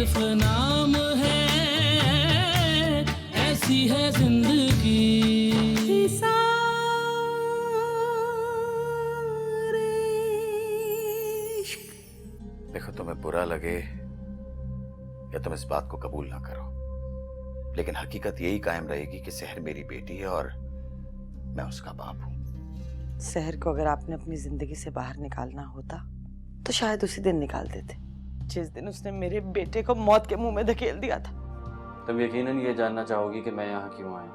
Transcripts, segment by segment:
सिर्फ नाम है, ऐसी है जिंदगी। देखो, तुम्हें बुरा लगे या तुम इस बात को कबूल ना करो, लेकिन हकीकत यही कायम रहेगी कि सहर मेरी बेटी है और मैं उसका बाप हूं। सहर को अगर आपने अपनी जिंदगी से बाहर निकालना होता तो शायद उसी दिन निकाल देते, जिस दिन उसने मेरे बेटे को मौत के मुंह में धकेल दिया था। तुम यकीनन ये जानना चाहोगी कि मैं यहाँ क्यों आया,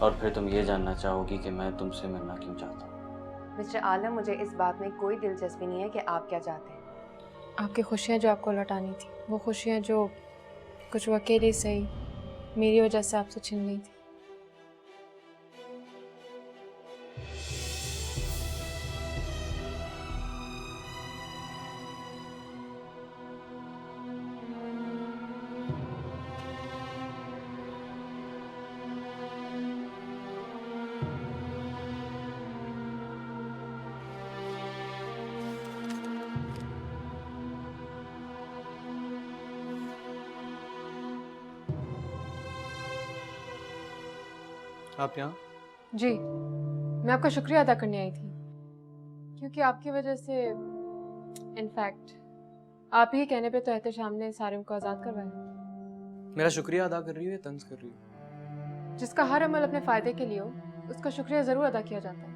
और फिर तुम ये जानना चाहोगी कि मैं तुमसे मिलना क्यों चाहता हूँ। मिस्टर आलम, मुझे इस बात में कोई दिलचस्पी नहीं है कि आप क्या चाहते हैं। आपकी खुशियाँ जो आपको लौटानी थी, वो खुशियाँ जो कुछ वो अकेले सही मेरी वजह से आपसे छिन गई थी। आप यहाँ? जी, मैं आपका शुक्रिया अदा करने आई थी, क्योंकि आपकी वजह से, इनफैक्ट आप ही कहने पे तो एहतशाम ने सारिम को आज़ाद करवाया। मेरा शुक्रिया अदा कर रही हो या तंज कर रही हो? जिसका हर अमल अपने फ़ायदे के लिए हो, उसका शुक्रिया ज़रूर अदा किया जाता है,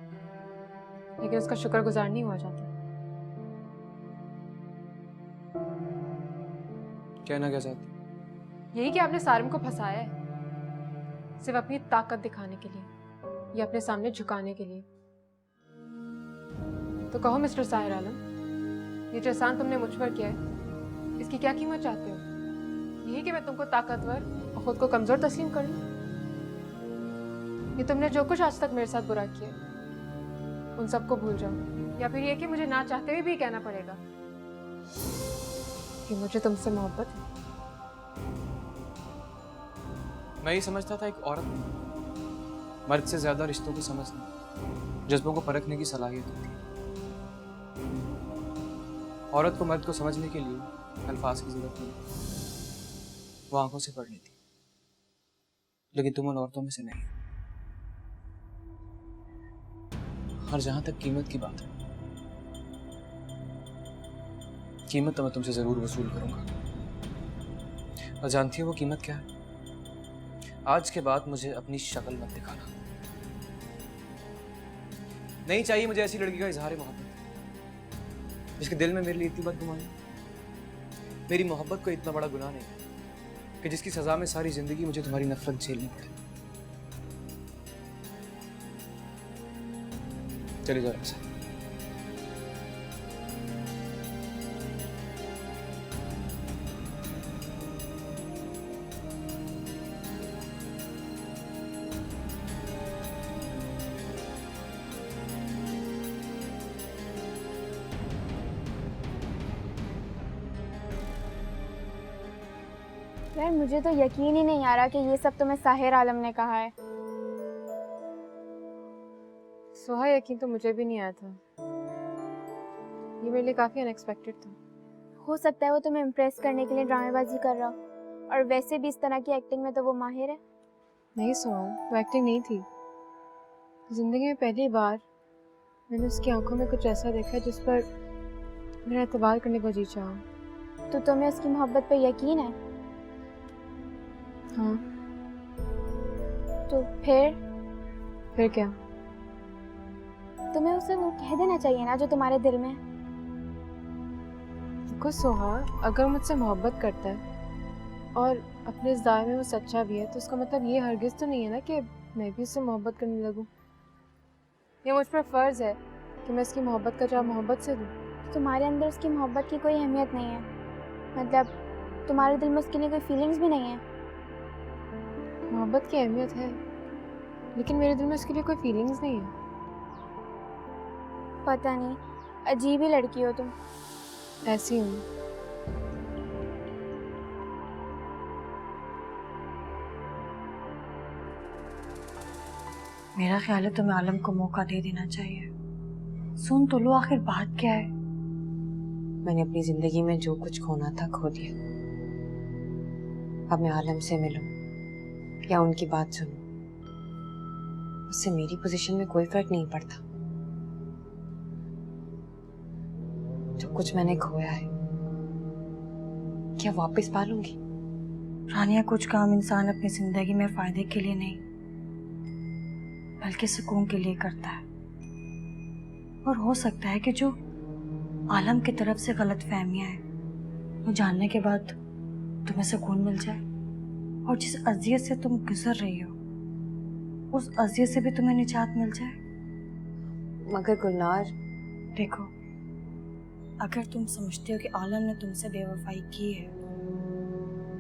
लेकिन उसका शुक्रगुजार नहीं हुआ जाता। कहना क्या चाहती? यही कि आपने सारिम को फंसाया है, सिर्फ अपनी ताकत दिखाने के लिए या अपने सामने झुकाने के लिए। तो कहो मिस्टर साहिर आलम, ये जो एहसान तुमने मुझ पर किया है, इसकी क्या कीमत चाहते हो? यही कि मैं तुमको ताकतवर और खुद को कमजोर तस्लीम कर लूं? ये तुमने जो कुछ आज तक मेरे साथ बुरा किया, उन सबको भूल जाओ, या फिर ये कि मुझे ना चाहते हुए भी कहना पड़ेगा कि मुझे तुमसे मोहब्बत है। मैं ये समझता था एक औरत मर्द से ज्यादा रिश्तों को समझने, जज्बों को परखने की सलाहियत होती है। औरत को मर्द को समझने के लिए अल्फाज की जरूरत नहीं, वो आंखों से पढ़ लेती। लेकिन तुम उन औरतों में से नहीं। और जहां तक कीमत की बात है, कीमत तो मैं तुमसे जरूर वसूल करूंगा। और जानती हो वो कीमत क्या है? आज के बाद मुझे अपनी शक्ल मत दिखाना। नहीं चाहिए मुझे ऐसी लड़की का इजहार मोहब्बत जिसके दिल में मेरे लिए इतनी बदगुमानी। मेरी मोहब्बत को इतना बड़ा गुनाह नहीं कि जिसकी सजा में सारी जिंदगी मुझे तुम्हारी नफरत झेलनी पड़े। चले जाओ हमसे। यार मुझे तो यकीन ही नहीं आ रहा कि ये सब तुम्हें साहिर आलम ने कहा है। सुहा, यकीन तो मुझे भी नहीं आया था, ये मेरे लिए काफी अनएक्सपेक्टेड था। हो सकता है वो तुम्हें इम्प्रेस करने के लिए ड्रामेबाजी कर रहा हो, और वैसे भी इस तरह की एक्टिंग में तो वो माहिर है। नहीं सुहा, वो एक्टिंग नहीं थी। जिंदगी में पहली बार मैंने उसकी आंखों में कुछ ऐसा देखा जिस पर मेरा एतबार करने को जी चाहा। तो तुम्हें उसकी मोहब्बत पे यकीन है? हाँ। तो फिर क्या? तुम्हें उसे वो कह देना चाहिए ना जो तुम्हारे दिल में है। देखो सोहा, अगर मुझसे मोहब्बत करता है और अपने इस दावे में वो सच्चा भी है, तो उसका मतलब ये हरगिज़ तो नहीं है ना कि मैं भी उससे मोहब्बत करने लगूं। ये मुझ पर फ़र्ज़ है कि मैं उसकी मोहब्बत का जवाब मोहब्बत से दूं। तुम्हारे अंदर उसकी मोहब्बत की कोई अहमियत नहीं है, मतलब तुम्हारे दिल में उसके लिए कोई फीलिंग्स भी नहीं है। मोहब्बत की अहमियत है, लेकिन मेरे दिल में उसके लिए कोई फीलिंग्स नहीं है। पता नहीं, अजीब ही लड़की हो तुम। ऐसी हूँ। मेरा ख्याल है तुम्हें आलम को मौका दे देना चाहिए। सुन तो लो आखिर बात क्या है। मैंने अपनी जिंदगी में जो कुछ खोना था खो दिया। अब मैं आलम से मिलूं या उनकी बात सुनूं, उससे मेरी पोजीशन में कोई फर्क नहीं पड़ता। जो कुछ मैंने खोया है क्या वापस पा लूंगी? रानिया, कुछ काम इंसान अपनी जिंदगी में फायदे के लिए नहीं बल्कि सुकून के लिए करता है। और हो सकता है कि जो आलम की तरफ से गलत फहमियाँ हैं वो जानने के बाद तुम्हें सुकून मिल जाए, और जिस अजियत से तुम गुजर रही हो उस अजियत से भी तुम्हें निजात मिल जाए। मगर गुलनार, देखो, अगर तुम समझते हो कि आलम ने तुमसे बेवफाई की है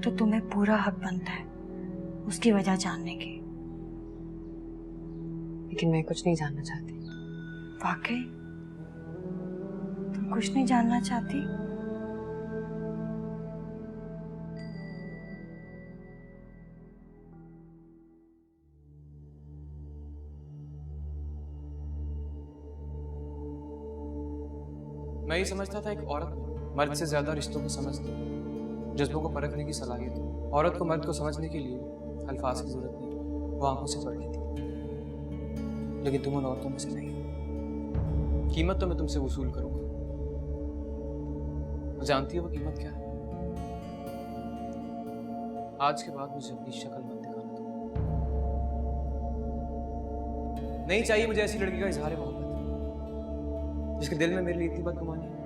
तो तुम्हें पूरा हक बनता है उसकी वजह जानने की। लेकिन मैं कुछ नहीं जानना चाहती। वाकई तुम कुछ नहीं जानना चाहती? मैं ये समझता था एक औरत मर्द से ज्यादा रिश्तों को समझती है, जज्बों को परखने की सलाहियत है। औरत को मर्द को समझने के लिए अल्फाज की जरूरत नहीं, वो आंखों से पढ़ लेती। लेकिन तुम उन औरतों में से नहीं हो। कीमत तो मैं तुमसे वसूल करूंगा। जानती हो वो कीमत क्या है? आज के बाद मुझे अपनी शक्ल मत दिखाना तुम। नहीं चाहिए मुझे ऐसी लड़की का इजहार मोहब्बत जिसके दिल में मेरे लिए इतनी बदगुमानी है।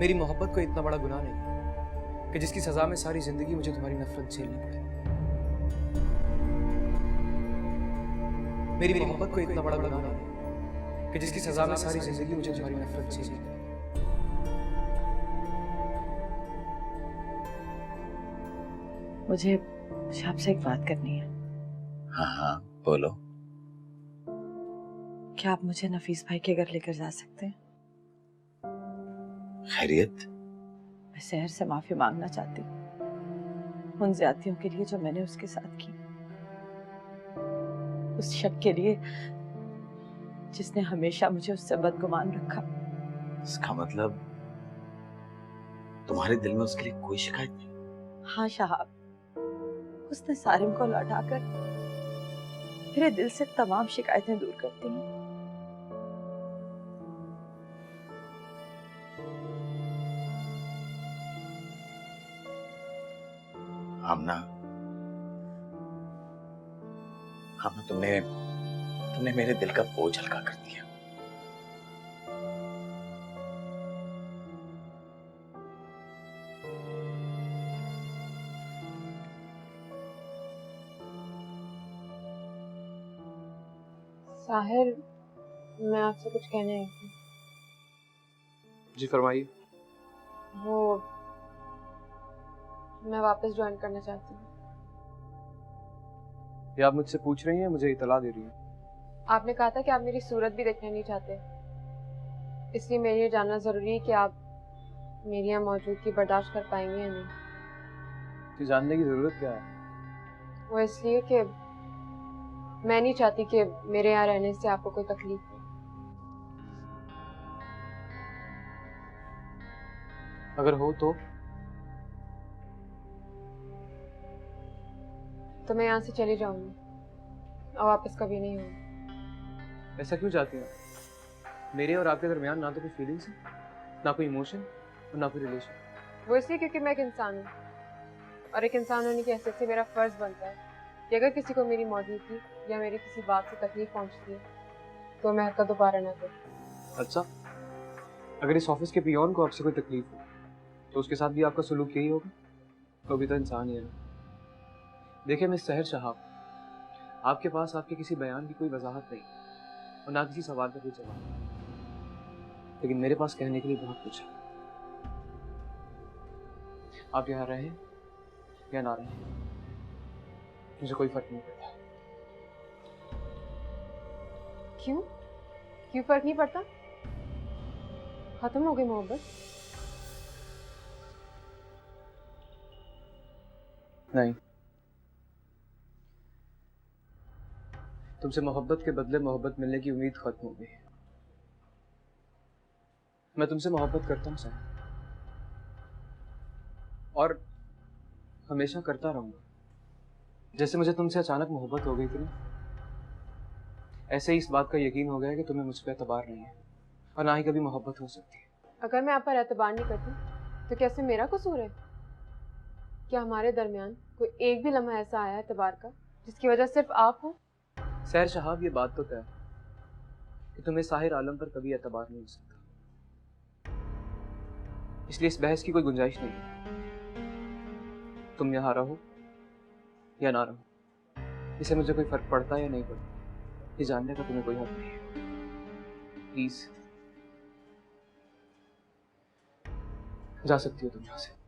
मेरी मोहब्बत को इतना बड़ा गुनाह नहीं कि जिसकी सजा में सारी जिंदगी मुझे तुम्हारी नफरत झेलनी पड़े। मेरी मोहब्बत को इतना बड़ा गुनाह नहीं कि जिसकी सजा में सारी जिंदगी मुझे तुम्हारी नफरत झेलनी पड़े। मुझे आपसे एक बात करनी है। हाँ हाँ बोलो। क्या आप मुझे नफीस भाई के घर लेकर जा सकते हैं? खैरियत? मैं शहर से माफी मांगना चाहती हूँ उन ज्यादतियों के लिए जो मैंने उसके साथ की, उस शक के लिए जिसने हमेशा मुझे उससे बदगुमान रखा। इसका मतलब तुम्हारे दिल में उसके लिए कोई शिकायत नहीं? हाँ शहाब, उसने सारिम को लौटाकर मेरे दिल से तमाम शिकायतें दूर कर दी हैं। आमना, आमना, तुमने मेरे दिल का बोझ हल्का कर दिया। साहिर, मैं आपसे कुछ कहने आई थी। जी फरमाइए। वो मैं वापस ज्वाइन करना चाहती हूँ। ये आप मुझसे पूछ रही हैं, मुझे इतला दे रही हैं? आपने कहा था कि आप मेरी सूरत भी देखना नहीं चाहते, इसलिए मेरे ये जानना जरूरी है कि आप मेरी यहाँ मौजूदगी बर्दाश्त कर पाएंगे या नहीं। ये जानने की जरूरत क्या है? वो इसलिए कि मैं नहीं चाहती कि मेरे यहाँ रहने से आपको कोई तकलीफ हो। अगर हो तो मैं यहाँ से चली जाऊंगी और वापस कभी नहीं होंगी। ऐसा क्यों चाहती हैं? मेरे और आपके दरमियान ना तो कोई फीलिंग्स है, ना कोई इमोशन और ना कोई रिलेशन। वो इसलिए क्योंकि मैं एक इंसान हूँ, और एक इंसान होने की हैसियत से मेरा फर्ज बनता है कि अगर किसी को मेरी मौजूदगी या मेरी किसी बात से तकलीफ पहुँचती है तो मैं हक दोबारा ना करूँ। अच्छा, अगर इस ऑफिस के पियोन को आपसे कोई तकलीफ हो तो उसके साथ भी आपका सलूक यही होगा? तो अभी तो इंसान ही है ना। देखिए मिस सहर शहाब, आपके पास आपके किसी बयान की कोई वजाहत नहीं और ना किसी सवाल का कोई जवाब, लेकिन मेरे पास कहने के लिए बहुत कुछ है। आप यहाँ रहें या ना रहें, मुझे कोई फर्क नहीं पड़ता। क्यों क्यों फर्क नहीं पड़ता? खत्म हो गई मोहब्बत? नहीं, तुमसे मोहब्बत के बदले मोहब्बत मिलने की उम्मीद खत्म हो गई। मैं तुमसे मोहब्बत करता हूँ साहिर, और हमेशा करता रहूंगा। जैसे मुझे तुमसे अचानक मोहब्बत हो गई थी ना, ऐसे ही इस बात का यकीन हो गया कि तुम्हें मुझ पर एतबार नहीं है और ना ही कभी मोहब्बत हो सकती है। अगर मैं आप पर एतबार नहीं करती तो कैसे मेरा कसूर है? क्या हमारे दरमियान कोई एक भी लम्हा ऐसा आया एतबार का जिसकी वजह सिर्फ आप हो? सैर शहाब, ये बात तो तय है कि तुम्हें साहिर आलम पर कभी एतबार नहीं हो सकता, इसलिए इस बहस की कोई गुंजाइश नहीं है। तुम यहाँ रहो या ना रहो, इससे मुझे कोई फर्क पड़ता है या नहीं पड़ता, ये जानने का तुम्हें कोई हक नहीं है। प्लीज जा सकती हो तुम यहाँ से।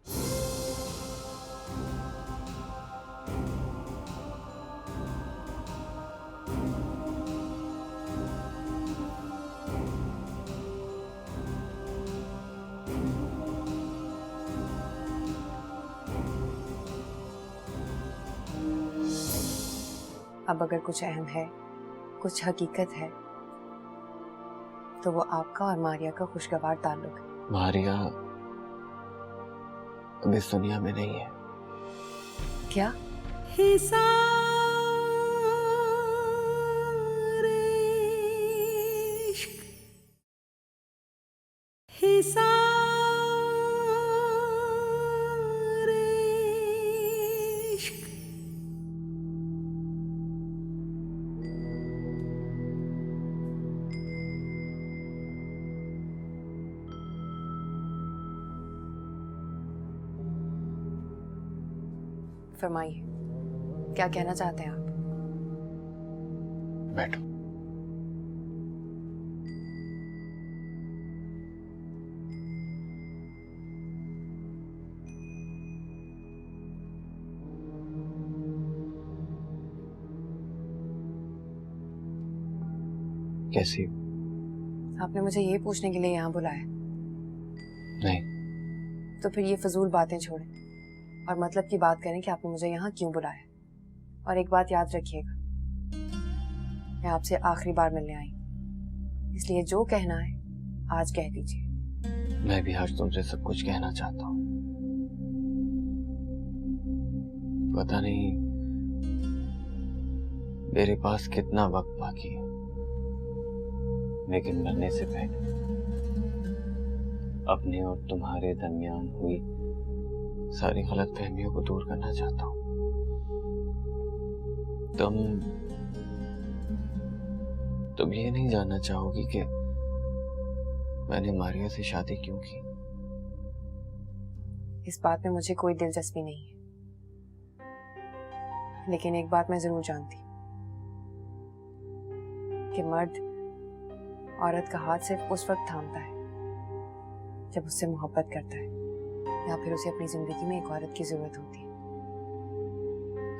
अब अगर कुछ अहम है, कुछ हकीकत है, तो वो आपका और मारिया का खुशगवार ताल्लुक है। मारिया अब इस दुनिया में नहीं है। क्या? फरमाइए, क्या कहना चाहते हैं आप? बैठो। कैसी हो? आपने मुझे ये पूछने के लिए यहाँ बुलाया? नहीं। तो फिर ये फजूल बातें छोड़ें और मतलब की बात करें कि आपने मुझे यहाँ क्यों बुलाया। और एक बात याद रखिएगा, मैं आपसे आखिरी बार मिलने आई, इसलिए जो कहना है आज कह दीजिए। मैं भी आज तुमसे सब कुछ कहना चाहता हूँ। पता नहीं मेरे पास कितना वक्त बाकी है, लेकिन मरने से पहले अपने और तुम्हारे दरमियान हुई सारी गलतफहमियों को दूर करना चाहता हूँ। तुम ये नहीं जानना चाहोगी कि मैंने मारिया से शादी क्यों की? इस बात में मुझे कोई दिलचस्पी नहीं है, लेकिन एक बात मैं जरूर जानती हूँ कि मर्द औरत का हाथ सिर्फ उस वक्त थामता है जब उससे मोहब्बत करता है या फिर उसे अपनी जिंदगी में एक औरत की जरूरत होती है,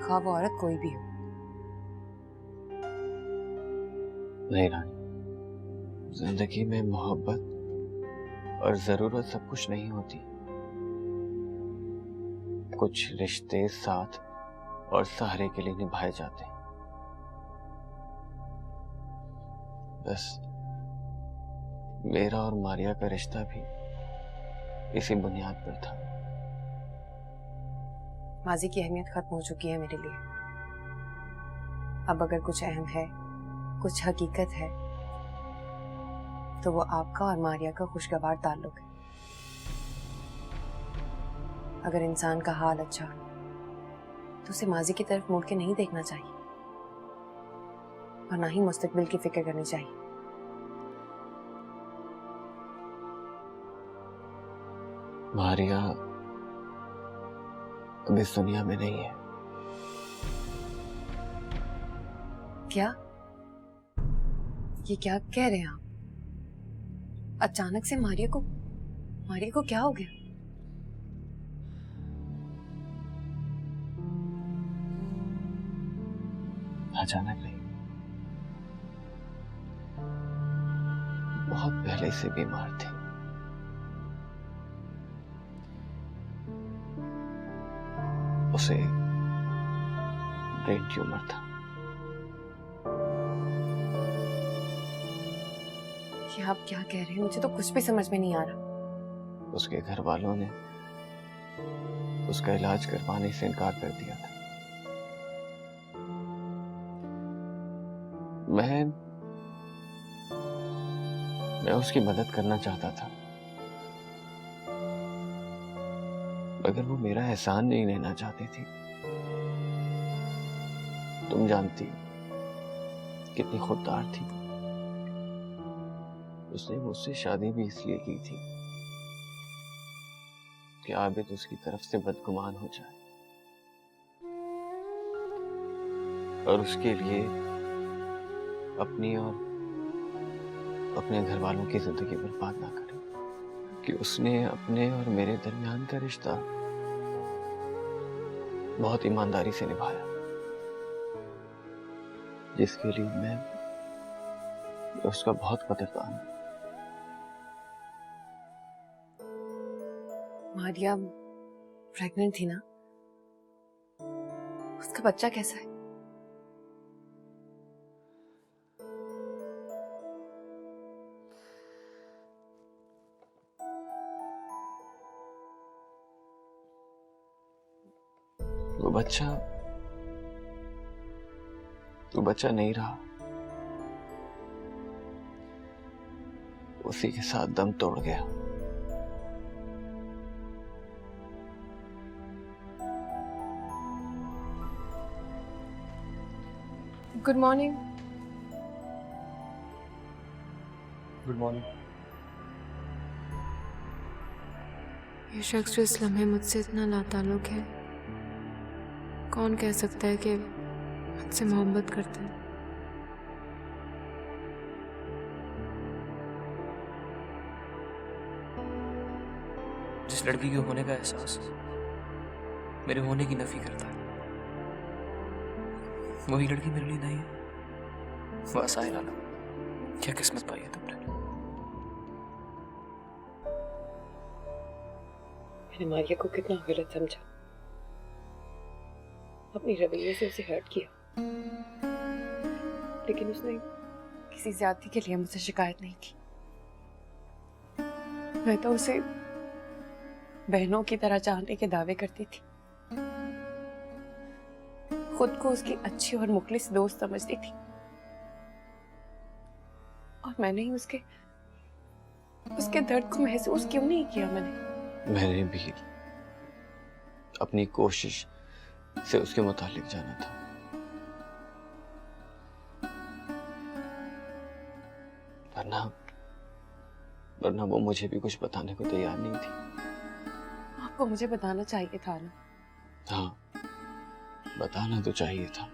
खा वो औरत कोई भी हो। नहीं रानी, जिंदगी में मोहब्बत और जरूरत सब कुछ नहीं होती। कुछ रिश्ते साथ और सहारे के लिए निभाए जाते हैं। बस मेरा और मारिया का रिश्ता भी इसी बुनियाद पर था। माजी की अहमियत खत्म हो चुकी है मेरे लिए। अब अगर कुछ अहम है, कुछ हकीकत है, तो वो आपका और मारिया का खुशगवार ताल्लुक है। अगर इंसान का हाल अच्छा हो तो उसे माजी की तरफ मुड़ के नहीं देखना चाहिए और ना ही मुस्तकबिल की फिक्र करनी चाहिए। मारिया अब इस दुनिया में नहीं है। क्या? ये क्या कह रहे हैं आप? अचानक से मारिया को क्या हो गया? अचानक नहीं, बहुत पहले से बीमार थी। उसे ब्रेन ट्यूमर था। ये आप क्या कह रहे हैं? मुझे तो कुछ भी समझ में नहीं आ रहा। उसके घर वालों ने उसका इलाज करवाने से इनकार कर दिया था। मैं उसकी मदद करना चाहता था, मगर वो मेरा एहसान नहीं लेना चाहती थी। तुम जानती कितनी खुददार थी वो। उसने मुझसे शादी भी इसलिए की थी कि आबिद उसकी तरफ से बदगुमान हो जाए और उसके लिए अपनी और अपने घर वालों की जिंदगी बर्बाद ना करे। कि उसने अपने और मेरे दरमियान का रिश्ता बहुत ईमानदारी से निभाया, जिसके लिए मैं उसका बहुत कदरदान हूं। मारिया प्रेग्नेंट थी ना? उसका बच्चा कैसा है? वो बच्चा नहीं रहा। उसी के साथ दम तोड़ गया। Good morning. Good morning. ये शख्स जो इस लम्हे मुझसे इतना लाताल्लुक है, कौन कह सकता है कि मुझसे मोहब्बत करता है? जिस लड़की के होने का एहसास मेरे होने की नफी करता है, वही लड़की मेरे लिए नहीं है। बस आए लाला, क्या किस्मत पाई है तुमने। मैंने मारिया को कितना गलत समझा, अपनी रवैये से उसे हर्ट किया, लेकिन उसने किसी ज्यादती के लिए मुझसे शिकायत नहीं की। मैं तो उसे बहनों की तरह चाहने के दावे करती थी, खुद को उसकी अच्छी और मुखलिस दोस्त समझती थी, और मैंने ही उसके दर्द को महसूस क्यों नहीं किया? मैंने भी अपनी कोशिश से उसके मुतालिक जाना था, वरना वो मुझे भी कुछ बताने को तैयार नहीं थी। आपको मुझे बताना चाहिए था ना? हाँ, बताना तो चाहिए था,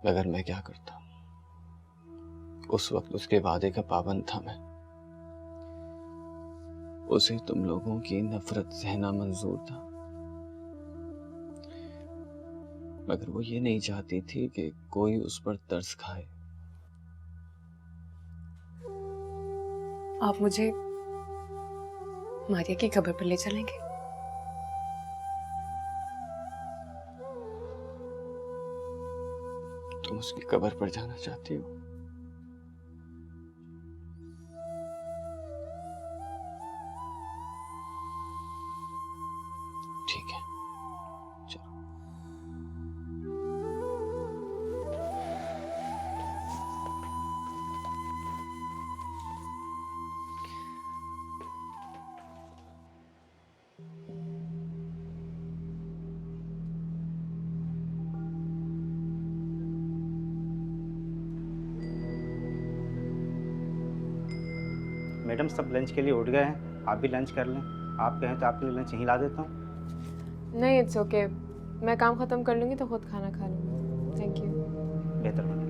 मगर मैं क्या करता। उस वक्त उसके वादे का पाबंद था मैं। उसे तुम लोगों की नफरत सहना मंजूर था, मगर वो ये नहीं चाहती थी कि कोई उस पर तरस खाए। आप मुझे मारिया की कब्र पर ले चलेंगे? तुम उसकी कब्र पर जाना चाहती हो? ठीक है, चलो। मैडम सब लंच के लिए उठ गए हैं, आप भी लंच कर लें। आप कहें तो आपके लिए लंच यहीं ला देता हूँ। नहीं, इट्स ओके। मैं काम खत्म कर लूंगी तो खुद खाना खा लूंगी। Thank you. बेहतर बना।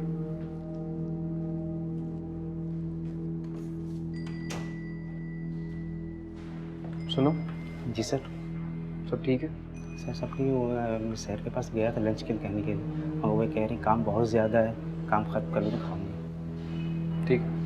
सुनो। जी सर। सब ठीक है? सर सब ठीक है। वो शहर के पास गया था लंच के लिए कहने के लिए, और वो कह रही काम बहुत ज़्यादा है, काम खत्म कर लो तो खाऊंगी। ठीक है।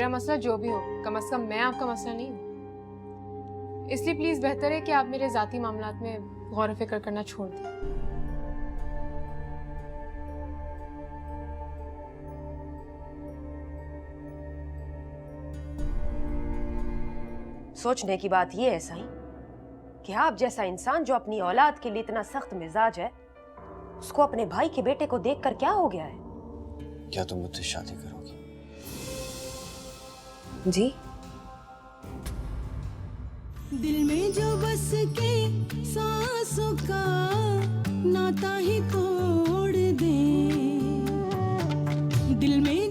मेरा मसला जो भी हो, कम से कम मैं आपका मसला नहीं हूँ। इसलिए प्लीज बेहतर है कि आप मेरे जाती मामलात में गौर फिक्र करना छोड़ दें। सोचने की बात यह है साईं कि आप जैसा इंसान जो अपनी औलाद के लिए इतना सख्त मिजाज है, उसको अपने भाई के बेटे को देखकर क्या हो गया है? क्या तुम मुझसे शादी करोगी? जी। दिल में जो बस के सांसों का नाता ही तोड़ दे, दिल में